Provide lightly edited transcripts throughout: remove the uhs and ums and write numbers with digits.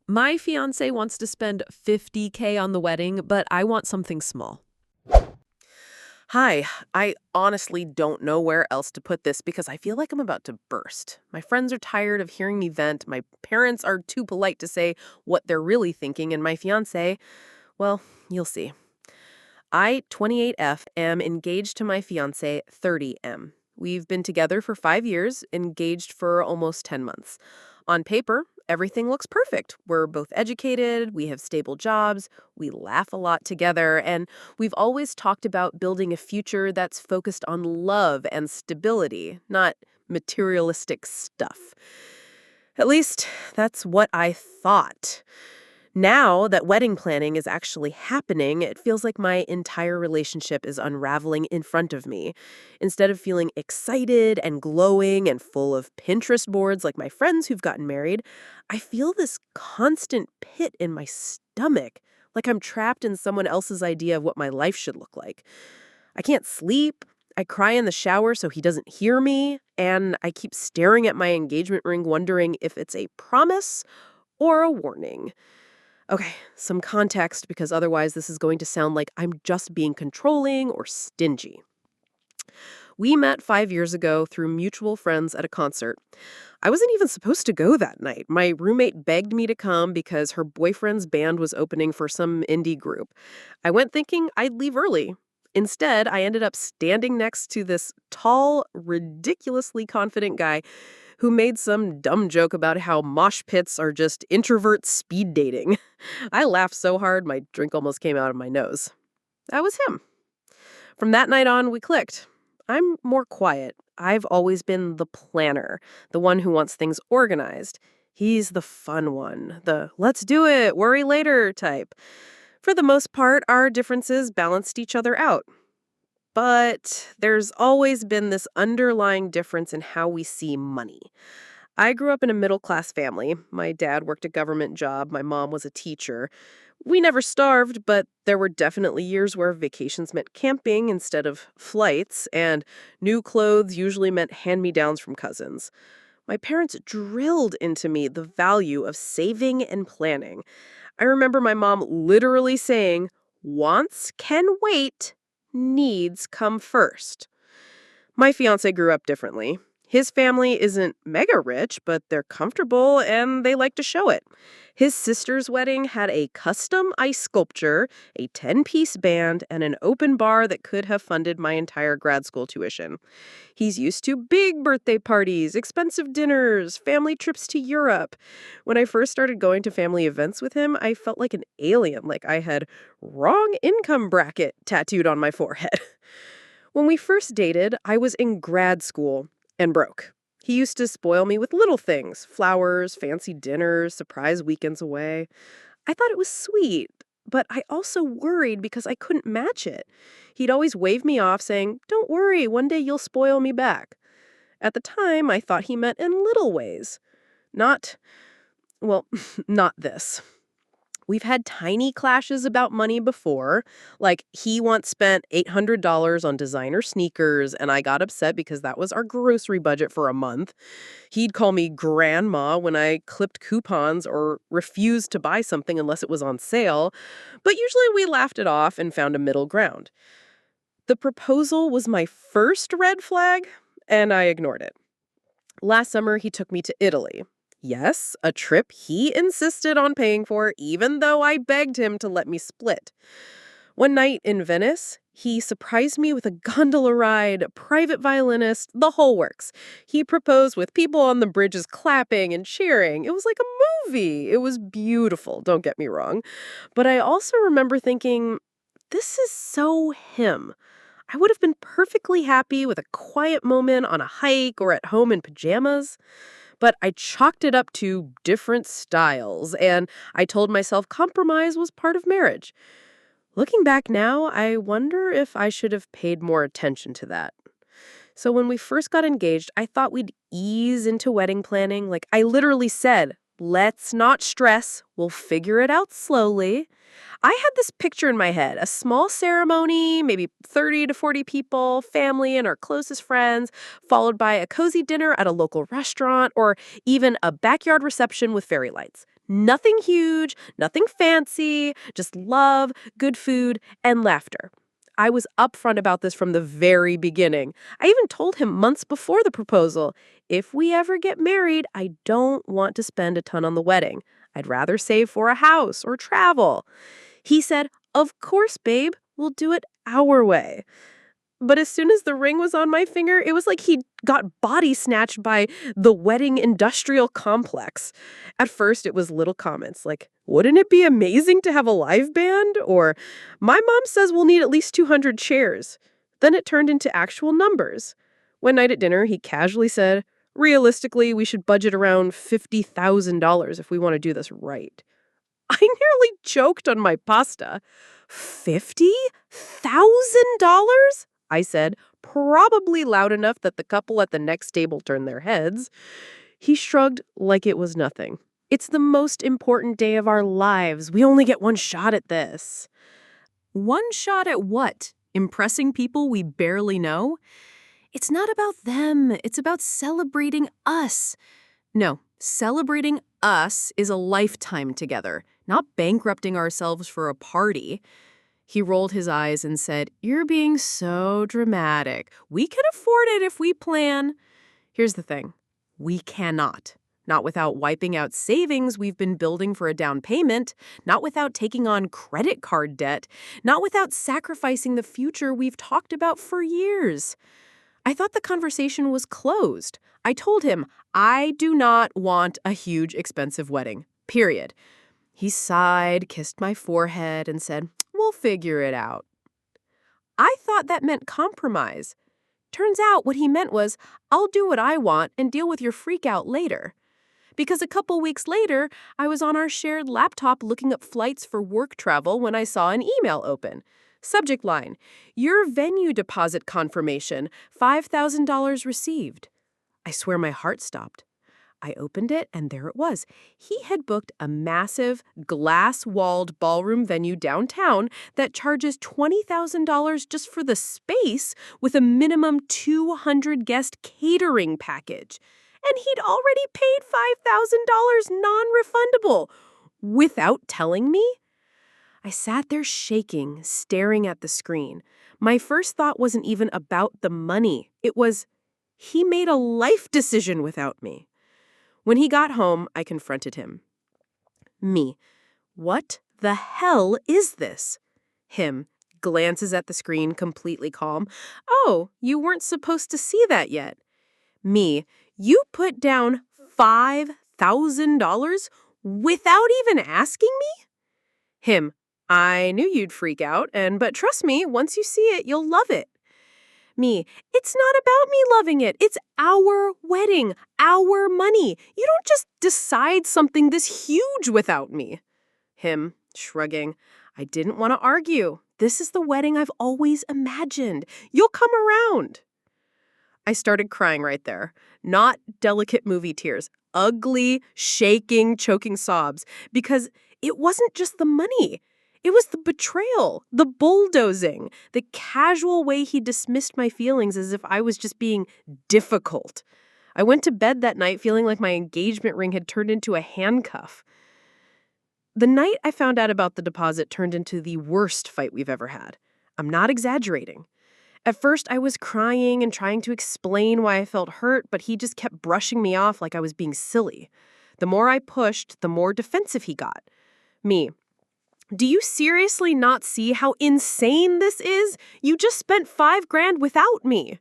My fiance wants to spend 50K on the wedding, but I want something small. Hi, I honestly don't know where else to put this because I feel like I'm about to burst. My friends are tired of hearing me vent, my parents are too polite to say what they're really thinking, and my fiance, well, you'll see. I, 28F, am engaged to my fiance, 30M. We've been together for 5 years, engaged for almost 10 months. On paper, everything looks perfect. We're both educated, we have stable jobs, we laugh a lot together, and we've always talked about building a future that's focused on love and stability, not materialistic stuff. At least, that's what I thought. Now that wedding planning is actually happening, it feels like my entire relationship is unraveling in front of me. Instead of feeling excited and glowing and full of Pinterest boards like my friends who've gotten married, I feel this constant pit in my stomach, like I'm trapped in someone else's idea of what my life should look like. I can't sleep. I cry in the shower so he doesn't hear me, and I keep staring at my engagement ring wondering if it's a promise or a warning. Okay, some context because otherwise this is going to sound like I'm just being controlling or stingy. We met 5 years ago through mutual friends at a concert. I wasn't even supposed to go that night. My roommate begged me to come because her boyfriend's band was opening for some indie group. I went thinking I'd leave early. Instead, I ended up standing next to this tall, ridiculously confident guy who made some dumb joke about how mosh pits are just introvert speed dating. I laughed so hard my drink almost came out of my nose. That was him. From that night on, we clicked. I'm more quiet. I've always been the planner, the one who wants things organized. He's the fun one, the let's do it, worry later type. For the most part, our differences balanced each other out. But there's always been this underlying difference in how we see money. I grew up in a middle class family. My dad worked a government job, my mom was a teacher. We never starved, but there were definitely years where vacations meant camping instead of flights, and new clothes usually meant hand me downs from cousins. My parents drilled into me the value of saving and planning. I remember my mom literally saying, wants can wait, needs come first. My fiance grew up differently. His family isn't mega rich, but they're comfortable and they like to show it. His sister's wedding had a custom ice sculpture, a 10-piece band, and an open bar that could have funded my entire grad school tuition. He's used to big birthday parties, expensive dinners, family trips to Europe. When I first started going to family events with him, I felt like an alien, like I had wrong income bracket tattooed on my forehead. When we first dated, I was in grad school and broke. He used to spoil me with little things, flowers, fancy dinners, surprise weekends away. I thought it was sweet, but I also worried because I couldn't match it. He'd always wave me off saying, "Don't worry, one day you'll spoil me back." At the time, I thought he meant in little ways. Not, well, not this. We've had tiny clashes about money before. Like, he once spent $800 on designer sneakers, and I got upset because that was our grocery budget for a month. He'd call me grandma when I clipped coupons or refused to buy something unless it was on sale. But usually we laughed it off and found a middle ground. The proposal was my first red flag, and I ignored it. Last summer, he took me to Italy. Yes, a trip he insisted on paying for, even though I begged him to let me split. One night in Venice, he surprised me with a gondola ride, a private violinist, the whole works. He proposed with people on the bridges clapping and cheering. It was like a movie. It was beautiful, don't get me wrong. But I also remember thinking, this is so him. I would have been perfectly happy with a quiet moment on a hike or at home in pajamas. But I chalked it up to different styles, and I told myself compromise was part of marriage. Looking back now, I wonder if I should have paid more attention to that. So when we first got engaged, I thought we'd ease into wedding planning. Like, I literally said, let's not stress, we'll figure it out slowly. I had this picture in my head, a small ceremony, maybe 30 to 40 people, family and our closest friends, followed by a cozy dinner at a local restaurant, or even a backyard reception with fairy lights. Nothing huge, nothing fancy, just love, good food, and laughter. I was upfront about this from the very beginning. I even told him months before the proposal, if we ever get married, I don't want to spend a ton on the wedding. I'd rather save for a house or travel. He said, of course, babe, we'll do it our way. But as soon as the ring was on my finger, it was like he got body snatched by the wedding industrial complex. At first, it was little comments like, wouldn't it be amazing to have a live band? Or, my mom says we'll need at least 200 chairs. Then it turned into actual numbers. One night at dinner, he casually said, realistically, we should budget around $50,000 if we want to do this right. I nearly choked on my pasta. $50,000? I said, probably loud enough that the couple at the next table turned their heads. He shrugged like it was nothing. It's the most important day of our lives. We only get one shot at this. One shot at what? Impressing people we barely know? It's not about them. It's about celebrating us. No, celebrating us is a lifetime together, not bankrupting ourselves for a party. He rolled his eyes and said, you're being so dramatic. We can afford it if we plan. Here's the thing. We cannot. Not without wiping out savings we've been building for a down payment, not without taking on credit card debt, not without sacrificing the future we've talked about for years. I thought the conversation was closed. I told him, I do not want a huge, expensive wedding, period. He sighed, kissed my forehead, and said, we'll figure it out. I thought that meant compromise. Turns out what he meant was, I'll do what I want and deal with your freak out later. Because a couple weeks later, I was on our shared laptop looking up flights for work travel when I saw an email open. Subject line, your venue deposit confirmation, $5,000 received. I swear my heart stopped. I opened it, and there it was. He had booked a massive, glass-walled ballroom venue downtown that charges $20,000 just for the space with a minimum 200-guest catering package. And he'd already paid $5,000 non-refundable without telling me. I sat there shaking, staring at the screen. My first thought wasn't even about the money. It was, he made a life decision without me. When he got home, I confronted him. Me. What the hell is this? Him. Glances at the screen, completely calm. Oh, you weren't supposed to see that yet. Me. You put down $5,000 without even asking me? Him. I knew you'd freak out, but trust me, once you see it, you'll love it. Me. It's not about me loving it. It's our wedding, our money. You don't just decide something this huge without me. Him, shrugging. I didn't want to argue. This is the wedding I've always imagined. You'll come around. I started crying right there. Not delicate movie tears. Ugly, shaking, choking sobs. Because it wasn't just the money. It was the betrayal, the bulldozing, the casual way he dismissed my feelings as if I was just being difficult. I went to bed that night feeling like my engagement ring had turned into a handcuff. The night I found out about the deposit turned into the worst fight we've ever had. I'm not exaggerating. At first, I was crying and trying to explain why I felt hurt, but he just kept brushing me off like I was being silly. The more I pushed, the more defensive he got. Me. Do you seriously not see how insane this is? You just spent $5,000 without me.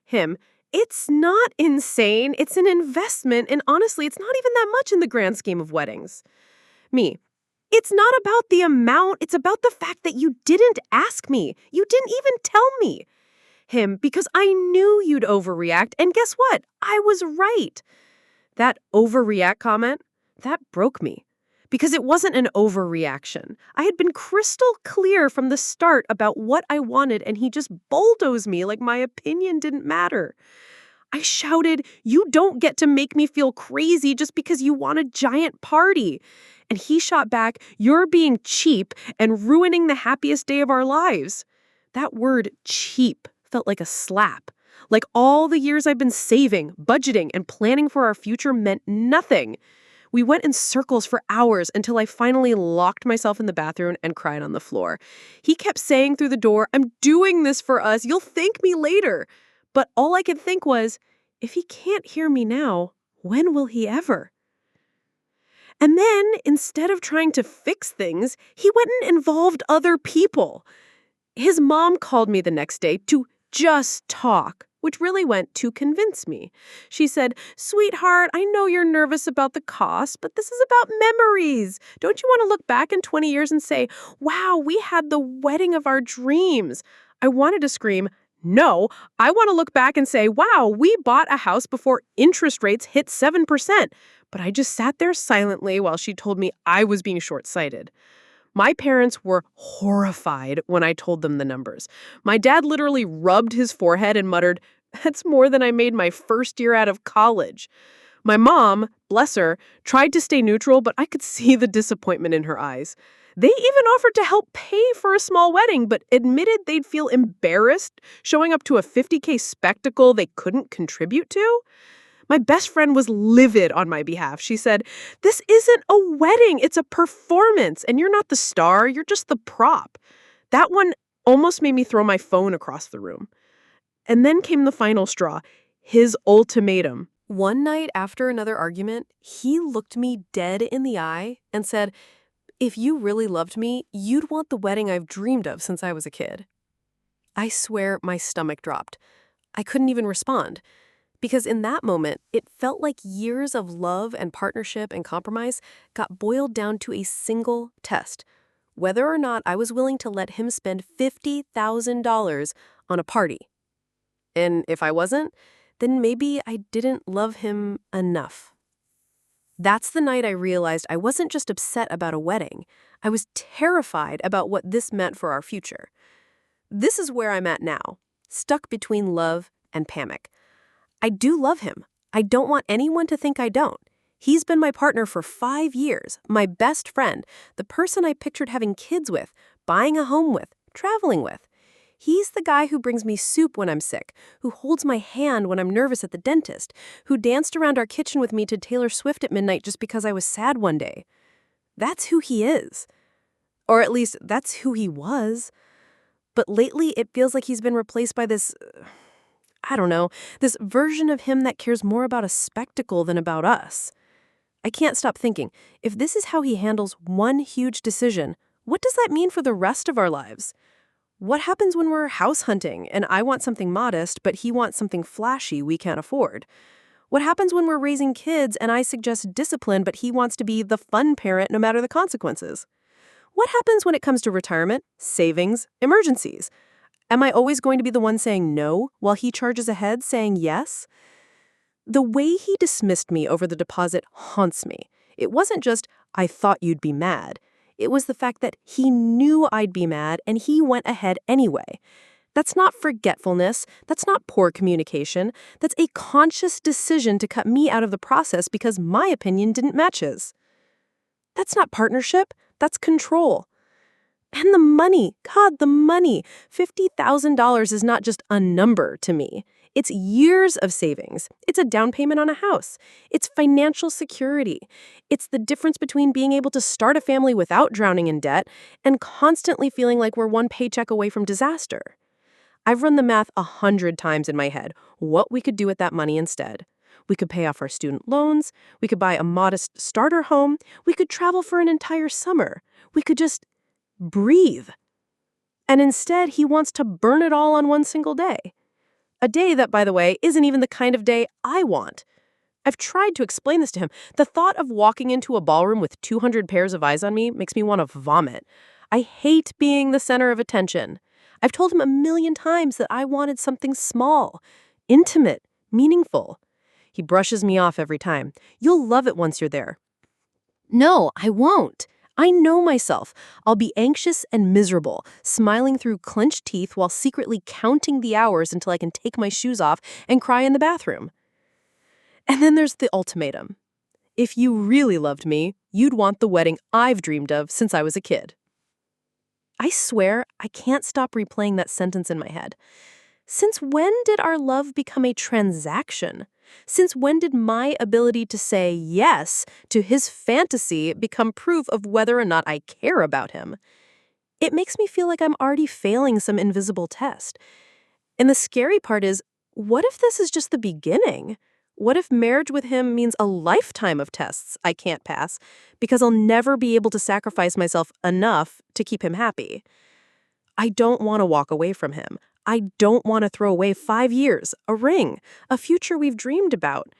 Him. It's not insane. It's an investment, and honestly, it's not even that much in the grand scheme of weddings. Me. It's not about the amount. It's about the fact that you didn't ask me. You didn't even tell me. Him. Because I knew you'd overreact, and guess what? I was right. That overreact comment, that broke me. Because it wasn't an overreaction. I had been crystal clear from the start about what I wanted, and he just bulldozed me like my opinion didn't matter. I shouted, you don't get to make me feel crazy just because you want a giant party. And he shot back, you're being cheap and ruining the happiest day of our lives. That word, cheap, felt like a slap. Like all the years I've been saving, budgeting, and planning for our future meant nothing. We went in circles for hours until I finally locked myself in the bathroom and cried on the floor. He kept saying through the door, "I'm doing this for us. You'll thank me later." But all I could think was, if he can't hear me now, when will he ever? And then, instead of trying to fix things, he went and involved other people. His mom called me the next day to just talk, which really went to convince me. She said, "Sweetheart, I know you're nervous about the cost, but this is about memories. Don't you want to look back in 20 years and say, wow, we had the wedding of our dreams?" I wanted to scream, "No, I want to look back and say, wow, we bought a house before interest rates hit 7%. But I just sat there silently while she told me I was being short-sighted. My parents were horrified when I told them the numbers. My dad literally rubbed his forehead and muttered, "That's more than I made my first year out of college." My mom, bless her, tried to stay neutral, but I could see the disappointment in her eyes. They even offered to help pay for a small wedding, but admitted they'd feel embarrassed showing up to a 50K spectacle they couldn't contribute to. My best friend was livid on my behalf. She said, "This isn't a wedding, it's a performance, and you're not the star, you're just the prop." That one almost made me throw my phone across the room. And then came the final straw, his ultimatum. One night after another argument, he looked me dead in the eye and said, "If you really loved me, you'd want the wedding I've dreamed of since I was a kid." I swear my stomach dropped. I couldn't even respond. Because in that moment, it felt like years of love and partnership and compromise got boiled down to a single test: whether or not I was willing to let him spend $50,000 on a party. And if I wasn't, then maybe I didn't love him enough. That's the night I realized I wasn't just upset about a wedding. I was terrified about what this meant for our future. This is where I'm at now, stuck between love and panic. I do love him. I don't want anyone to think I don't. He's been my partner for 5 years, my best friend, the person I pictured having kids with, buying a home with, traveling with. He's the guy who brings me soup when I'm sick, who holds my hand when I'm nervous at the dentist, who danced around our kitchen with me to Taylor Swift at midnight just because I was sad one day. That's who he is. Or at least, that's who he was. But lately, it feels like he's been replaced by this, I don't know, this version of him that cares more about a spectacle than about us. I can't stop thinking, if this is how he handles one huge decision, what does that mean for the rest of our lives? What happens when we're house hunting and I want something modest, but he wants something flashy we can't afford? What happens when we're raising kids and I suggest discipline, but he wants to be the fun parent no matter the consequences? What happens when it comes to retirement, savings, emergencies? Am I always going to be the one saying no while he charges ahead saying yes? The way he dismissed me over the deposit haunts me. It wasn't just, "I thought you'd be mad." It was the fact that he knew I'd be mad and he went ahead anyway. That's not forgetfulness. That's not poor communication. That's a conscious decision to cut me out of the process because my opinion didn't match his. That's not partnership. That's control. And the money, God, the money. $50,000 is not just a number to me. It's years of savings. It's a down payment on a house. It's financial security. It's the difference between being able to start a family without drowning in debt and constantly feeling like we're one paycheck away from disaster. I've run the math 100 times in my head, what we could do with that money instead. We could pay off our student loans. We could buy a modest starter home. We could travel for an entire summer. We could just breathe. And instead, he wants to burn it all on one single day. A day that, by the way, isn't even the kind of day I want. I've tried to explain this to him. The thought of walking into a ballroom with 200 pairs of eyes on me makes me want to vomit. I hate being the center of attention. I've told him 1,000,000 times that I wanted something small, intimate, meaningful. He brushes me off every time. "You'll love it once you're there." No, I won't. I know myself. I'll be anxious and miserable, smiling through clenched teeth while secretly counting the hours until I can take my shoes off and cry in the bathroom. And then there's the ultimatum. If you really loved me, you'd want the wedding I've dreamed of since I was a kid. I swear I can't stop replaying that sentence in my head. Since when did our love become a transaction? Since when did my ability to say yes to his fantasy become proof of whether or not I care about him? It makes me feel like I'm already failing some invisible test. And the scary part is, what if this is just the beginning? What if marriage with him means a lifetime of tests I can't pass because I'll never be able to sacrifice myself enough to keep him happy? I don't want to walk away from him. I don't want to throw away 5 years, a ring, a future we've dreamed about.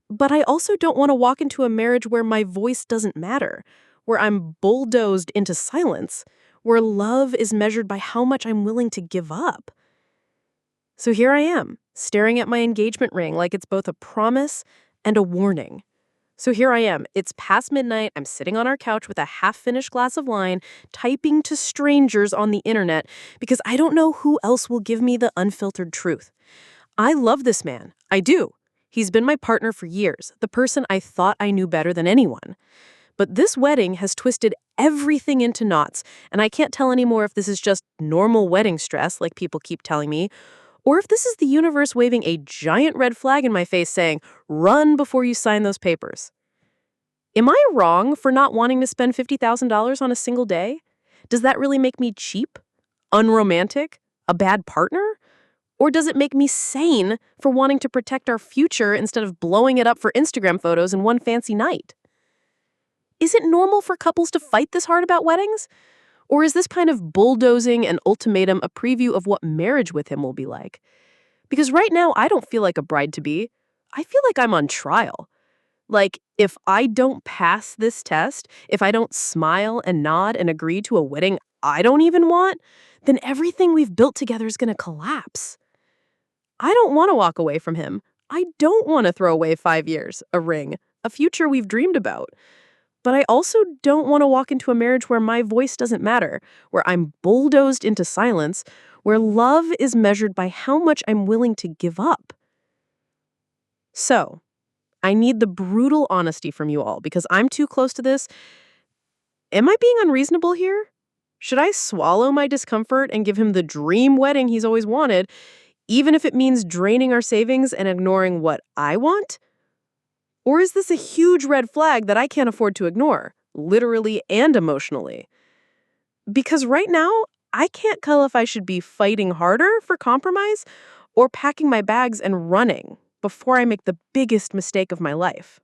But I also don't want to walk into a marriage where my voice doesn't matter, where I'm bulldozed into silence, where love is measured by how much I'm willing to give up. So here I am, staring at my engagement ring like it's both a promise and a warning. So here I am. It's past midnight. I'm sitting on our couch with a half-finished glass of wine, typing to strangers on the internet because I don't know who else will give me the unfiltered truth. I love this man. I do. He's been my partner for years, the person I thought I knew better than anyone. But this wedding has twisted everything into knots, and I can't tell anymore if this is just normal wedding stress, like people keep telling me, or if this is the universe waving a giant red flag in my face saying, run before you sign those papers. Am I wrong for not wanting to spend $50,000 on a single day? Does that really make me cheap? Unromantic? A bad partner? Or does it make me sane for wanting to protect our future instead of blowing it up for Instagram photos in one fancy night? Is it normal for couples to fight this hard about weddings? Or is this kind of bulldozing and ultimatum a preview of what marriage with him will be like? Because right now, I don't feel like a bride-to-be. I feel like I'm on trial. Like, if I don't pass this test, if I don't smile and nod and agree to a wedding I don't even want, then everything we've built together is going to collapse. I don't want to walk away from him. I don't want to throw away 5 years, a ring, a future we've dreamed about. But I also don't want to walk into a marriage where my voice doesn't matter, where I'm bulldozed into silence, where love is measured by how much I'm willing to give up. So, I need the brutal honesty from you all because I'm too close to this. Am I being unreasonable here? Should I swallow my discomfort and give him the dream wedding he's always wanted, even if it means draining our savings and ignoring what I want? Or is this a huge red flag that I can't afford to ignore, literally and emotionally? Because right now, I can't tell if I should be fighting harder for compromise or packing my bags and running before I make the biggest mistake of my life.